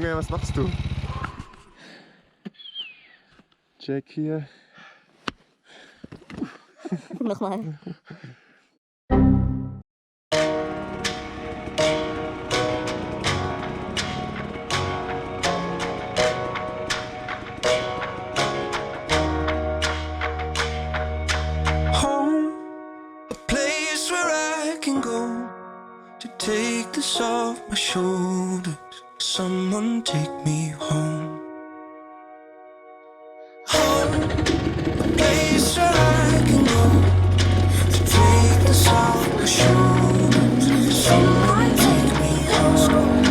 Junge, was machst du? Check hier. Nochmal. Take this off my shoulders. Someone take me home. Home, a place where I can go to take this off my shoulders. Someone take me home.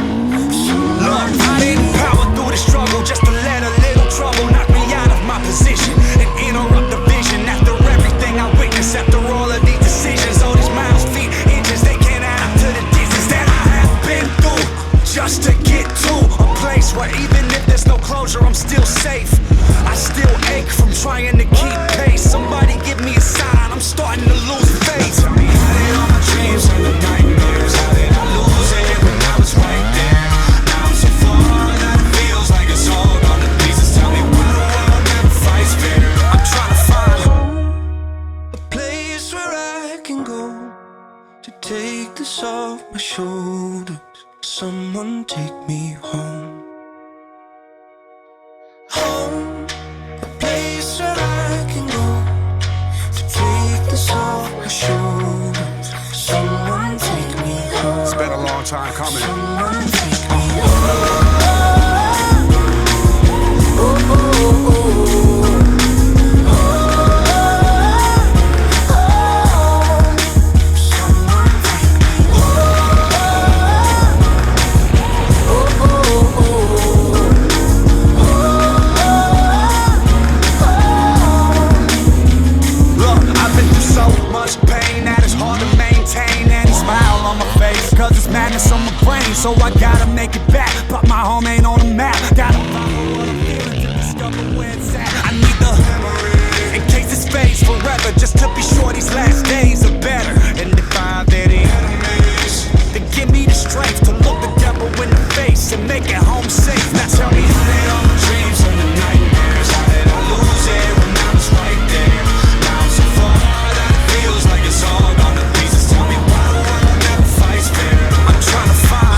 Look, I didn't power through the struggle just to let a little trouble knock me out of my position and interrupt the vision. After everything I witnessed, after all of these decisions, all these miles, feet, inches, they can't add up to the distance that I have been through just to get to a place where even if there's no closure, I'm still safe. I still ache from trying to keep pace. Somebody give me a sign, I'm starting to lose faith. Tell me, how did all my dreams turn to nightmares? How did I lose it when I was right there? Now I'm so far that it feels like it's all gone to pieces. Tell me why the world never fights fair. I'm trying to find home, a place where I can go to take this off my shoulders. Someone take me home. Home, a place where I can go to take this off my shoulders. Someone take me home. It's been a long time coming. Someone take me home. So I gotta make it back, but my home ain't on the map. Gotta follow what I'm feeling to discover where it's at. I need the memory, in case it fades forever, just to be sure these last days are better. And if I'm any enemies, then give me the strength to look the devil in the face and make it home safe. Now tell me, how did all my dreams turn to nightmares? How did I lose it when I was right there? Now I'm so far that it feels like it's all gone to pieces. Tell me why the world never fights fair. I'm trying to find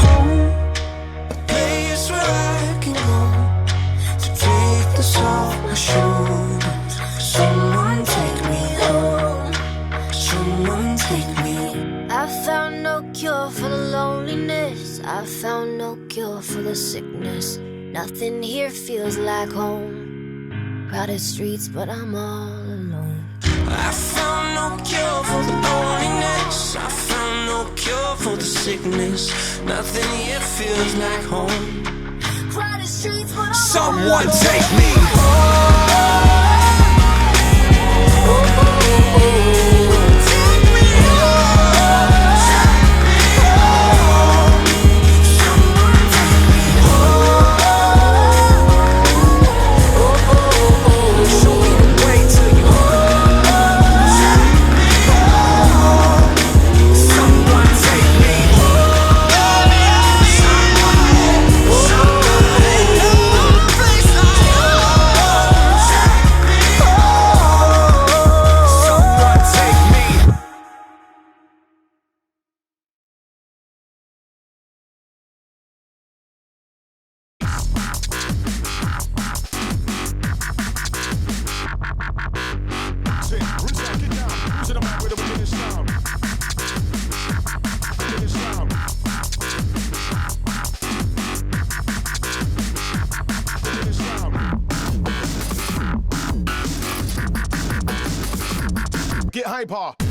shoulders. Someone take me home. Someone take me. I found no cure for the loneliness. I found no cure for the sickness. Nothing here feels like home. Crowded streets, but I'm all alone. I found no cure for the loneliness. I found no cure for the sickness. Nothing here feels like home. Crowded streets, but I'm someone take me home. Get hyper.